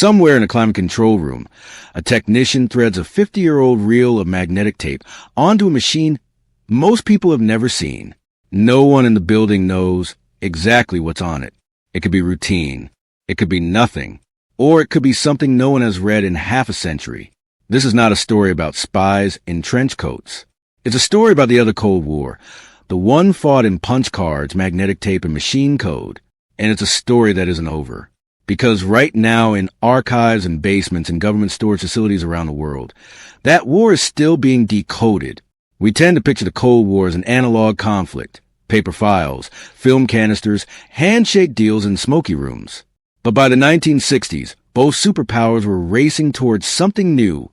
Somewhere in a climate control room, a technician threads a 50-year-old reel of magnetic tape onto a machine most people have never seen. No one in the building knows exactly what's on it. It could be routine. It could be nothing. Or it could be something no one has read in half a century. This is not a story about spies in trench coats. It's a story about the other Cold War, the one fought in punch cards, magnetic tape, and machine code. And it's a story that isn't over. Because right now in archives and basements and government storage facilities around the world, that war is still being decoded. We tend to picture the Cold War as an analog conflict, paper files, film canisters, handshake deals, and smoky rooms. But by the 1960s, both superpowers were racing towards something new.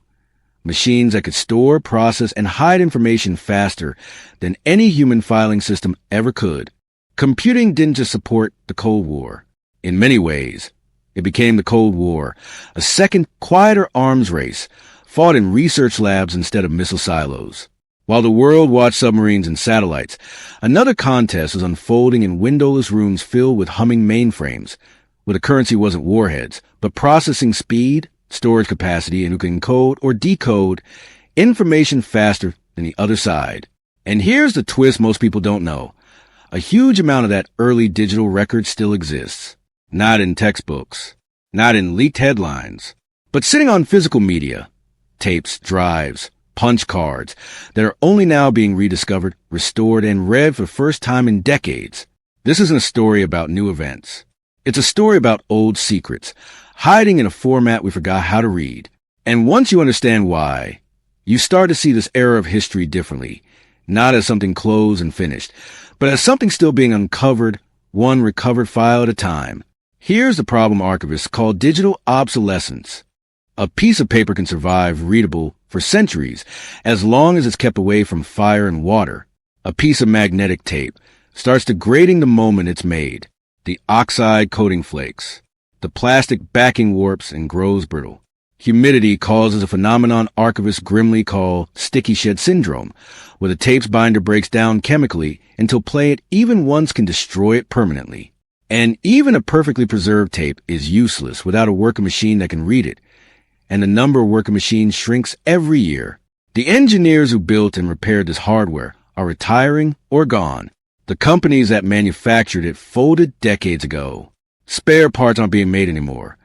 Machines that could store, process, and hide information faster than any human filing system ever could. Computing didn't just support the Cold War. In many ways, it became the Cold War, a second, quieter arms race, fought in research labs instead of missile silos. While the world watched submarines and satellites, another contest was unfolding in windowless rooms filled with humming mainframes, where the currency wasn't warheads, but processing speed, storage capacity, and who can encode or decode information faster than the other side. And here's the twist most people don't know. A huge amount of that early digital record still exists. Not in textbooks, not in leaked headlines, but sitting on physical media, tapes, drives, punch cards that are only now being rediscovered, restored, and read for the first time in decades. This isn't a story about new events. It's a story about old secrets, hiding in a format we forgot how to read. And once you understand why, you start to see this era of history differently, not as something closed and finished, but as something still being uncovered, one recovered file at a time. Here's the problem archivists call digital obsolescence. A piece of paper can survive readable for centuries as long as it's kept away from fire and water. A piece of magnetic tape starts degrading the moment it's made. The oxide coating flakes. The plastic backing warps and grows brittle. Humidity causes a phenomenon archivists grimly call sticky shed syndrome, where the tape's binder breaks down chemically until playing it even once can destroy it permanently. And even a perfectly preserved tape is useless without a working machine that can read it. And the number of working machines shrinks every year. The engineers who built and repaired this hardware are retiring or gone. The companies that manufactured it folded decades ago. Spare parts aren't being made anymore.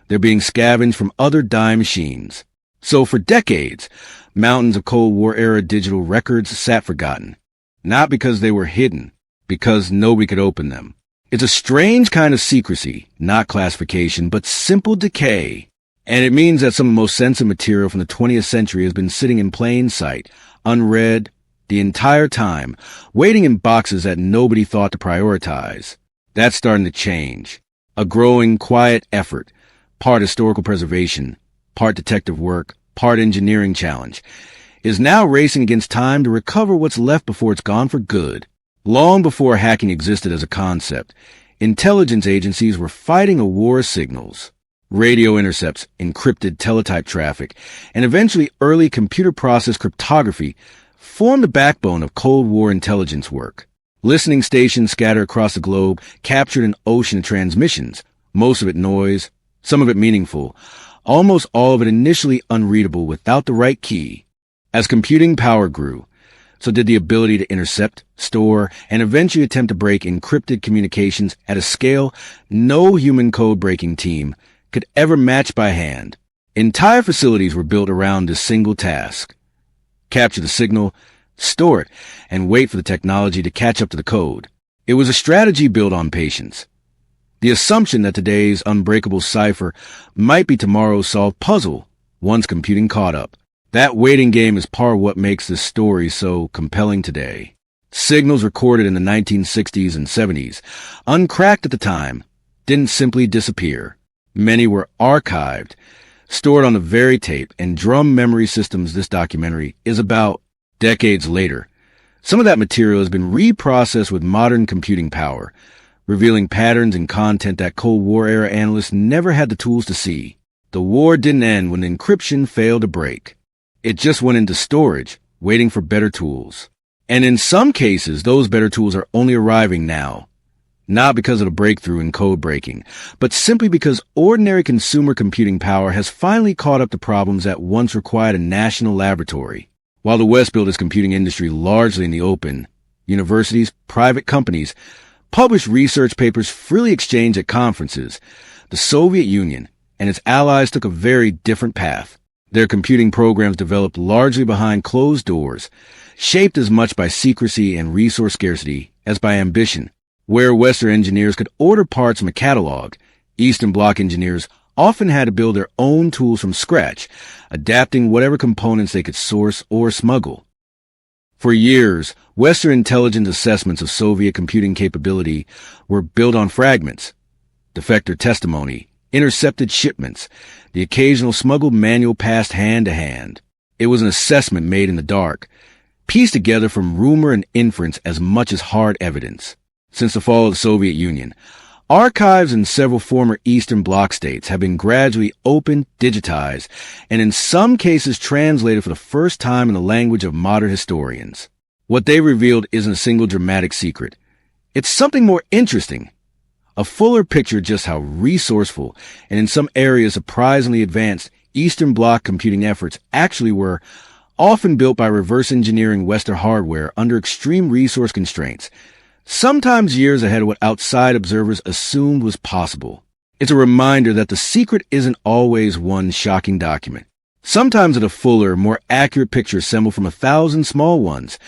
They're being scavenged from other dying machines. So for decades, mountains of Cold War-era digital records sat forgotten. Not because they were hidden, because nobody could open them. It's a strange kind of secrecy, not classification, but simple decay. And it means that some of the most sensitive material from the 20th century has been sitting in plain sight, unread, the entire time, waiting in boxes that nobody thought to prioritize. That's starting to change. A growing, quiet effort, part historical preservation, part detective work, part engineering challenge, is now racing against time to recover what's left before it's gone for good. Long before hacking existed as a concept, intelligence agencies were fighting a war of signals. Radio intercepts, encrypted teletype traffic, and eventually early computer-processed cryptography formed the backbone of Cold War intelligence work. Listening stations scattered across the globe captured an ocean of transmissions, most of it noise, some of it meaningful, almost all of it initially unreadable without the right key. As computing power grew, so did the ability to intercept, store, and eventually attempt to break encrypted communications at a scale no human code-breaking team could ever match by hand. Entire facilities were built around this single task. Capture the signal, store it, and wait for the technology to catch up to the code. It was a strategy built on patience. The assumption that today's unbreakable cipher might be tomorrow's solved puzzle once computing caught up. That waiting game is part of what makes this story so compelling today. Signals recorded in the 1960s and 70s, uncracked at the time, didn't simply disappear. Many were archived, stored on the very tape and drum memory systems this documentary is about. Decades later, some of that material has been reprocessed with modern computing power, revealing patterns and content that Cold War-era analysts never had the tools to see. The war didn't end when encryption failed to break. It just went into storage, waiting for better tools. And in some cases, those better tools are only arriving now. Not because of the breakthrough in code breaking, but simply because ordinary consumer computing power has finally caught up to problems that once required a national laboratory. While the West built its computing industry largely in the open, universities, private companies, published research papers freely exchanged at conferences, the Soviet Union and its allies took a very different path. Their computing programs developed largely behind closed doors, shaped as much by secrecy and resource scarcity as by ambition. Where Western engineers could order parts from a catalog, Eastern Bloc engineers often had to build their own tools from scratch, adapting whatever components they could source or smuggle. For years, Western intelligence assessments of Soviet computing capability were built on fragments, defector testimony, intercepted shipments, the occasional smuggled manual passed hand to hand. It was an assessment made in the dark, pieced together from rumor and inference as much as hard evidence. Since the fall of the Soviet Union, archives in several former Eastern Bloc states have been gradually opened, digitized, and in some cases translated for the first time in the language of modern historians. What they revealed isn't a single dramatic secret. It's something more interesting. A fuller picture of just how resourceful and in some areas surprisingly advanced Eastern Bloc computing efforts actually were, often built by reverse engineering Western hardware under extreme resource constraints, sometimes years ahead of what outside observers assumed was possible. It's a reminder that the secret isn't always one shocking document. Sometimes it's a fuller, more accurate picture assembled from 1,000 small ones,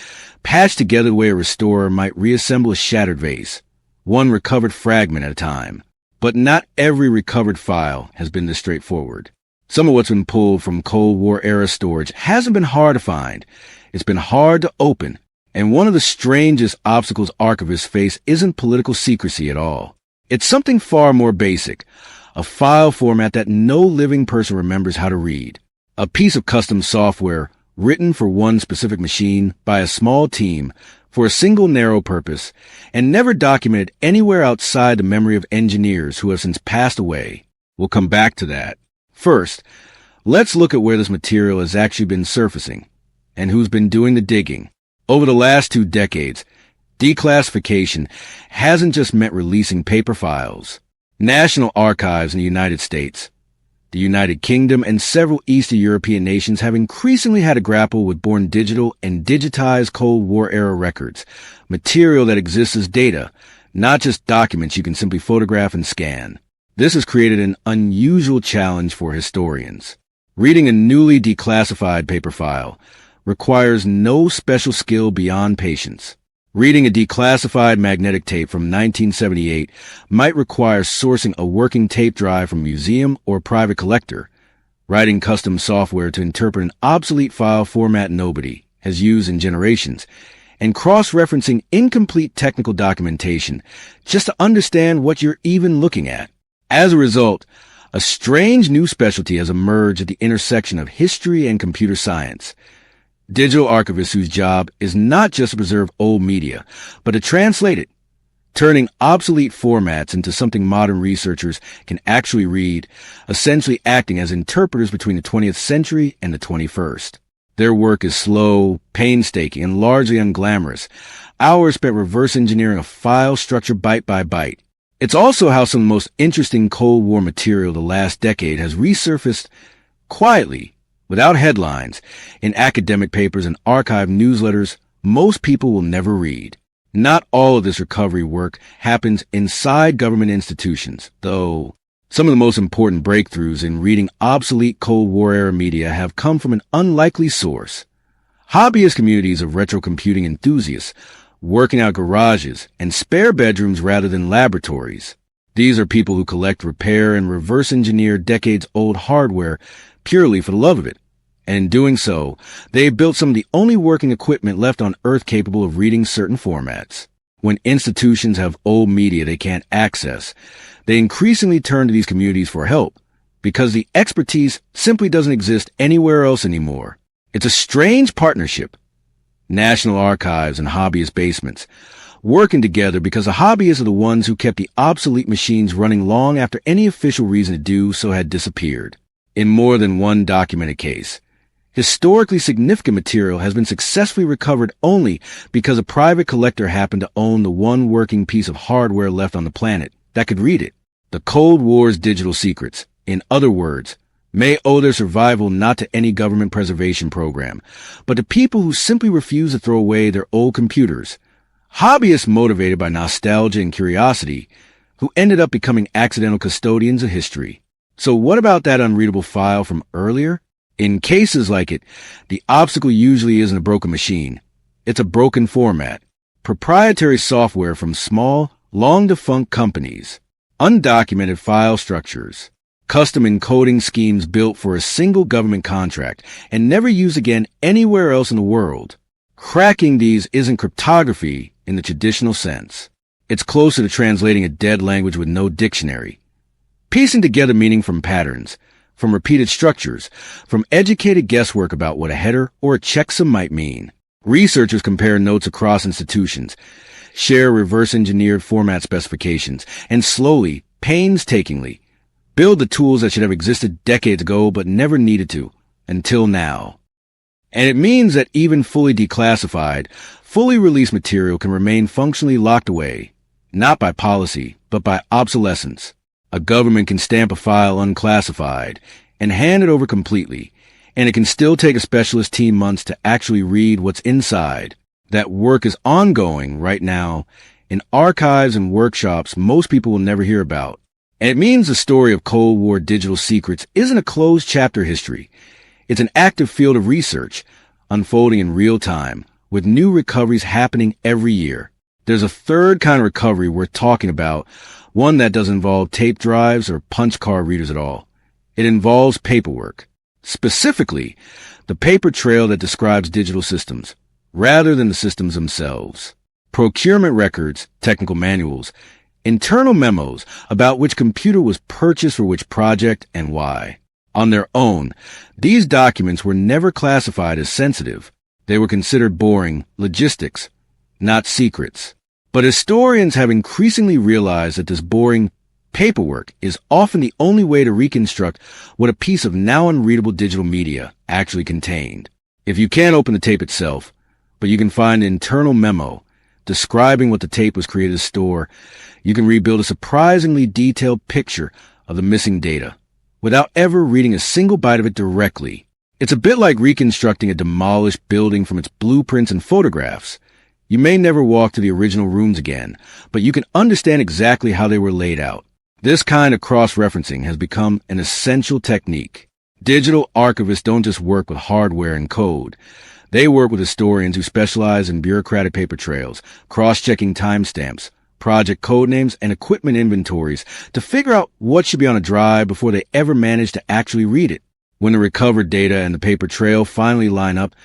patched together the way a restorer might reassemble a shattered vase, one recovered fragment at a time. But not every recovered file has been this straightforward. Some of what's been pulled from Cold War-era storage hasn't been hard to find. It's been hard to open. And one of the strangest obstacles archivists face isn't political secrecy at all. It's something far more basic, a file format that no living person remembers how to read. A piece of custom software written for one specific machine by a small team for a single narrow purpose and never documented anywhere outside the memory of engineers who have since passed away. We'll come back to that. First, let's look at where this material has actually been surfacing and who's been doing the digging. Over the last 2 decades, declassification hasn't just meant releasing paper files. National archives in the United States, the United Kingdom, and several Eastern European nations have increasingly had to grapple with born digital and digitized Cold War-era records, material that exists as data, not just documents you can simply photograph and scan. This has created an unusual challenge for historians. Reading a newly declassified paper file requires no special skill beyond patience. Reading a declassified magnetic tape from 1978 might require sourcing a working tape drive from a museum or private collector, writing custom software to interpret an obsolete file format nobody has used in generations, and cross-referencing incomplete technical documentation just to understand what you're even looking at. As a result, a strange new specialty has emerged at the intersection of history and computer science. Digital archivists whose job is not just to preserve old media, but to translate it, turning obsolete formats into something modern researchers can actually read, essentially acting as interpreters between the 20th century and the 21st. Their work is slow, painstaking, and largely unglamorous. Hours spent reverse engineering a file structure byte by byte. It's also how some of the most interesting Cold War material the last decade has resurfaced quietly, without headlines, in academic papers and archive newsletters most people will never read. Not all of this recovery work happens inside government institutions, though some of the most important breakthroughs in reading obsolete Cold War-era media have come from an unlikely source. Hobbyist communities of retro computing enthusiasts working out garages and spare bedrooms rather than laboratories. These are people who collect, repair, and reverse engineer decades-old hardware purely for the love of it. And in doing so, they've built some of the only working equipment left on Earth capable of reading certain formats. When institutions have old media they can't access, they increasingly turn to these communities for help, because the expertise simply doesn't exist anywhere else anymore. It's a strange partnership. National archives and hobbyist basements, working together because the hobbyists are the ones who kept the obsolete machines running long after any official reason to do so had disappeared. In more than one documented case, Historically significant material has been successfully recovered only because a private collector happened to own the one working piece of hardware left on the planet that could read it. The Cold War's digital secrets, in other words, may owe their survival not to any government preservation program, but to people who simply refuse to throw away their old computers. Hobbyists motivated by nostalgia and curiosity, who ended up becoming accidental custodians of history. So what about that unreadable file from earlier? In cases like it, the obstacle usually isn't a broken machine. It's a broken format. Proprietary software from small, long-defunct companies. Undocumented file structures. Custom encoding schemes built for a single government contract and never used again anywhere else in the world. Cracking these isn't cryptography in the traditional sense. It's closer to translating a dead language with no dictionary. Piecing together meaning from patterns, from repeated structures, from educated guesswork about what a header or a checksum might mean. Researchers compare notes across institutions, share reverse-engineered format specifications, and slowly, painstakingly, build the tools that should have existed decades ago but never needed to, until now. And it means that even fully declassified, fully released material can remain functionally locked away, not by policy, but by obsolescence. A government can stamp a file unclassified and hand it over completely, and it can still take a specialist team months to actually read what's inside. That work is ongoing right now in archives and workshops most people will never hear about. And it means the story of Cold War digital secrets isn't a closed chapter history. It's an active field of research, unfolding in real time, with new recoveries happening every year. There's a third kind of recovery worth talking about, one that doesn't involve tape drives or punch card readers at all. It involves paperwork. Specifically, the paper trail that describes digital systems, rather than the systems themselves. Procurement records, technical manuals, internal memos about which computer was purchased for which project and why. On their own, these documents were never classified as sensitive. They were considered boring logistics, not secrets. But historians have increasingly realized that this boring paperwork is often the only way to reconstruct what a piece of now unreadable digital media actually contained. If you can't open the tape itself, but you can find an internal memo describing what the tape was created to store, you can rebuild a surprisingly detailed picture of the missing data without ever reading a single byte of it directly. It's a bit like reconstructing a demolished building from its blueprints and photographs. You may never walk to the original rooms again, but you can understand exactly how they were laid out. This kind of cross-referencing has become an essential technique. Digital archivists don't just work with hardware and code. They work with historians who specialize in bureaucratic paper trails, cross-checking timestamps, project code names, and equipment inventories to figure out what should be on a drive before they ever manage to actually read it. When the recovered data and the paper trail finally line up,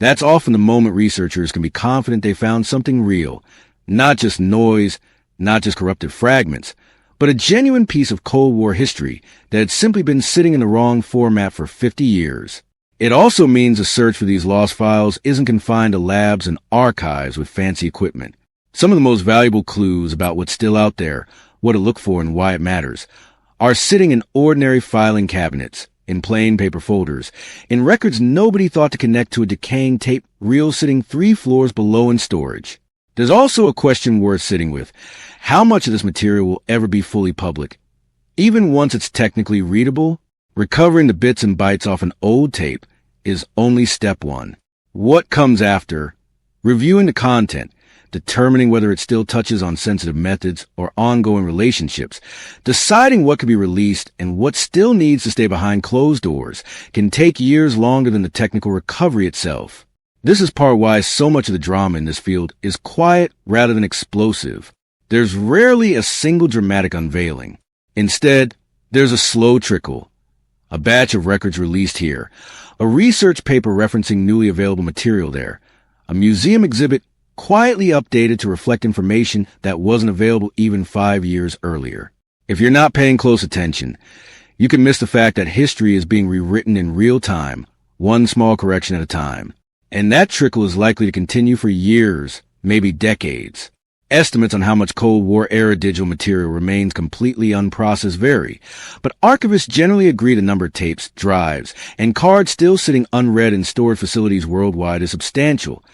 that's often the moment researchers can be confident they found something real, not just noise, not just corrupted fragments, but a genuine piece of Cold War history that had simply been sitting in the wrong format for 50 years. It also means the search for these lost files isn't confined to labs and archives with fancy equipment. Some of the most valuable clues about what's still out there, what to look for and why it matters, are sitting in ordinary filing cabinets, in plain paper folders, in records nobody thought to connect to a decaying tape reel sitting 3 floors below in storage. There's also a question worth sitting with. How much of this material will ever be fully public? Even once it's technically readable, recovering the bits and bytes off an old tape is only step one. What comes after? Reviewing the content, determining whether it still touches on sensitive methods or ongoing relationships, deciding what can be released and what still needs to stay behind closed doors can take years longer than the technical recovery itself. This is part why so much of the drama in this field is quiet rather than explosive. There's rarely a single dramatic unveiling. Instead, there's a slow trickle. A batch of records released here, a research paper referencing newly available material there, a museum exhibit quietly updated to reflect information that wasn't available even 5 years earlier. If you're not paying close attention, you can miss the fact that history is being rewritten in real time, one small correction at a time. And that trickle is likely to continue for years, maybe decades. Estimates on how much Cold War-era digital material remains completely unprocessed vary, but archivists generally agree the number of tapes, drives, and cards still sitting unread in storage facilities worldwide is substantial.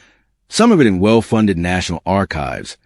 Some of it in well-funded national archives,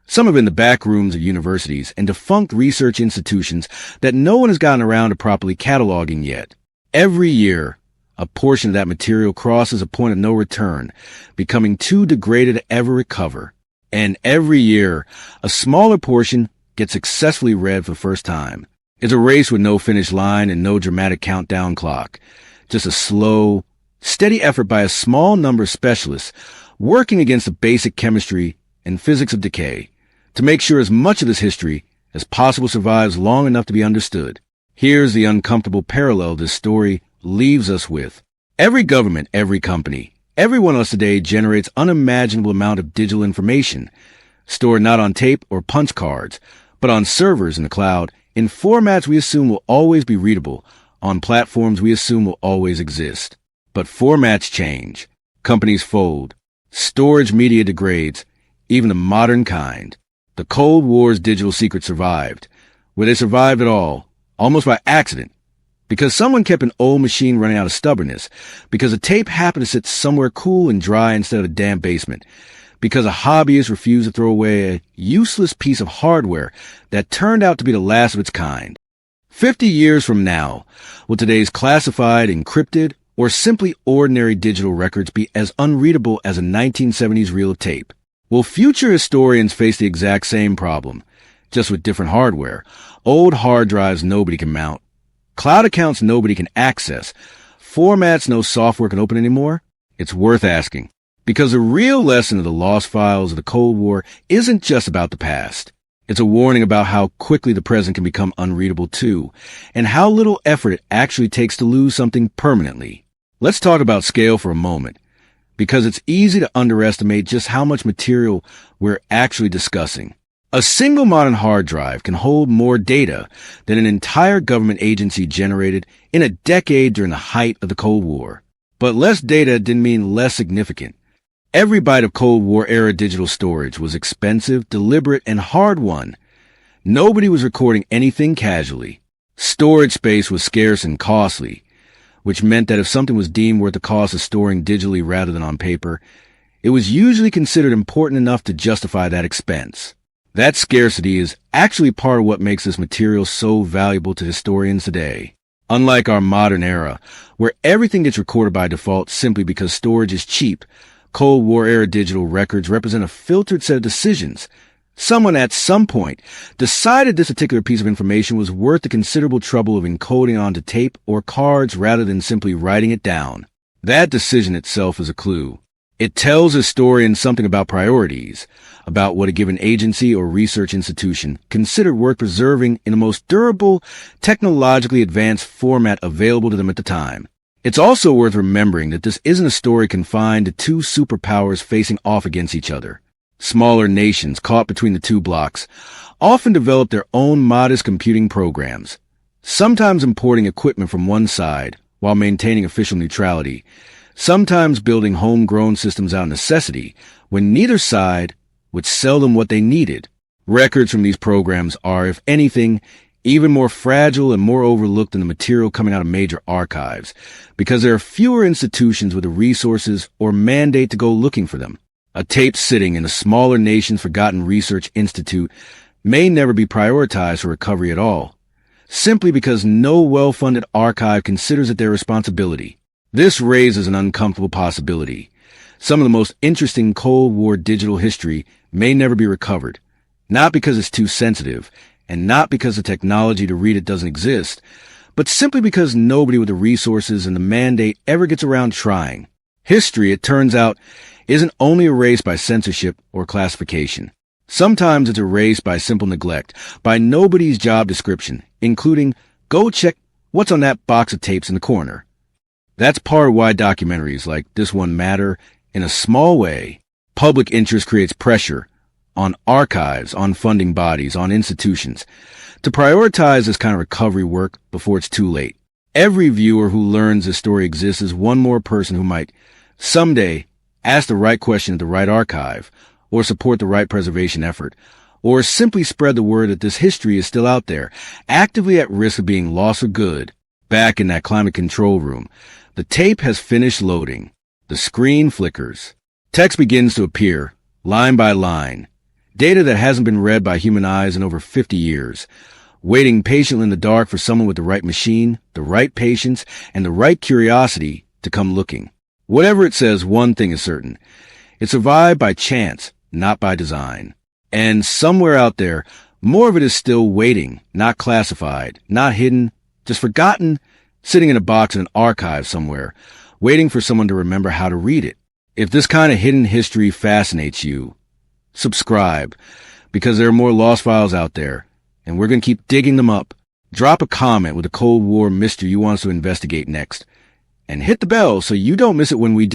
some of it in the back rooms of universities and defunct research institutions that no one has gotten around to properly cataloging yet. Every year, a portion of that material crosses a point of no return, becoming too degraded to ever recover. And every year, a smaller portion gets successfully read for the first time. It's a race with no finish line and no dramatic countdown clock. Just a slow, steady effort by a small number of specialists working against the basic chemistry and physics of decay to make sure as much of this history as possible survives long enough to be understood. Here's the uncomfortable parallel this story leaves us with. Every government, every company, every one of us today generates unimaginable amount of digital information, stored not on tape or punch cards, but on servers in the cloud, in formats we assume will always be readable, on platforms we assume will always exist. But formats change, companies fold, storage media degrades, even the modern kind. The Cold War's digital secret survived. Where they survived at all, almost by accident, because someone kept an old machine running out of stubbornness, because a tape happened to sit somewhere cool and dry instead of a damp basement, because a hobbyist refused to throw away a useless piece of hardware that turned out to be the last of its kind. 50 years from now, will today's classified, encrypted, or simply ordinary digital records be as unreadable as a 1970s reel of tape? Will future historians face the exact same problem, just with different hardware? Old hard drives nobody can mount, cloud accounts nobody can access, formats no software can open anymore? It's worth asking, because the real lesson of the lost files of the Cold War isn't just about the past. It's a warning about how quickly the present can become unreadable too, and how little effort it actually takes to lose something permanently. Let's talk about scale for a moment, because it's easy to underestimate just how much material we're actually discussing. A single modern hard drive can hold more data than an entire government agency generated in a decade during the height of the Cold War. But less data didn't mean less significant. Every byte of Cold War-era digital storage was expensive, deliberate, and hard-won. Nobody was recording anything casually. Storage space was scarce and costly, which meant that if something was deemed worth the cost of storing digitally rather than on paper, it was usually considered important enough to justify that expense. That scarcity is actually part of what makes this material so valuable to historians today. Unlike our modern era, where everything gets recorded by default simply because storage is cheap, Cold War-era digital records represent a filtered set of decisions. Someone at some point decided this particular piece of information was worth the considerable trouble of encoding onto tape or cards rather than simply writing it down. That decision itself is a clue. It tells historians something about priorities, about what a given agency or research institution considered worth preserving in the most durable, technologically advanced format available to them at the time. It's also worth remembering that this isn't a story confined to two superpowers facing off against each other. Smaller nations caught between the two blocks often develop their own modest computing programs, sometimes importing equipment from one side while maintaining official neutrality, sometimes building homegrown systems out of necessity when neither side would sell them what they needed. Records from these programs are, if anything, even more fragile and more overlooked than the material coming out of major archives, because there are fewer institutions with the resources or mandate to go looking for them. A tape sitting in a smaller nation's forgotten research institute may never be prioritized for recovery at all, simply because no well-funded archive considers it their responsibility. This raises an uncomfortable possibility. Some of the most interesting Cold War digital history may never be recovered, not because it's too sensitive, and not because the technology to read it doesn't exist, but simply because nobody with the resources and the mandate ever gets around trying. History, it turns out, isn't only erased by censorship or classification. Sometimes it's erased by simple neglect, by nobody's job description, including, go check what's on that box of tapes in the corner. That's part of why documentaries like this one matter in a small way. Public interest creates pressure on archives, on funding bodies, on institutions to prioritize this kind of recovery work before it's too late. Every viewer who learns this story exists is one more person who might someday ask the right question at the right archive, or support the right preservation effort, or simply spread the word that this history is still out there, actively at risk of being lost for good. Back in that climate control room, the tape has finished loading. The screen flickers. Text begins to appear, line by line. Data that hasn't been read by human eyes in over 50 years. Waiting patiently in the dark for someone with the right machine, the right patience, and the right curiosity to come looking. Whatever it says, one thing is certain. It survived by chance, not by design. And somewhere out there, more of it is still waiting, not classified, not hidden, just forgotten, sitting in a box in an archive somewhere, waiting for someone to remember how to read it. If this kind of hidden history fascinates you, subscribe, because there are more lost files out there, and we're going to keep digging them up. Drop a comment with a Cold War mystery you want us to investigate next, and hit the bell so you don't miss it when we do.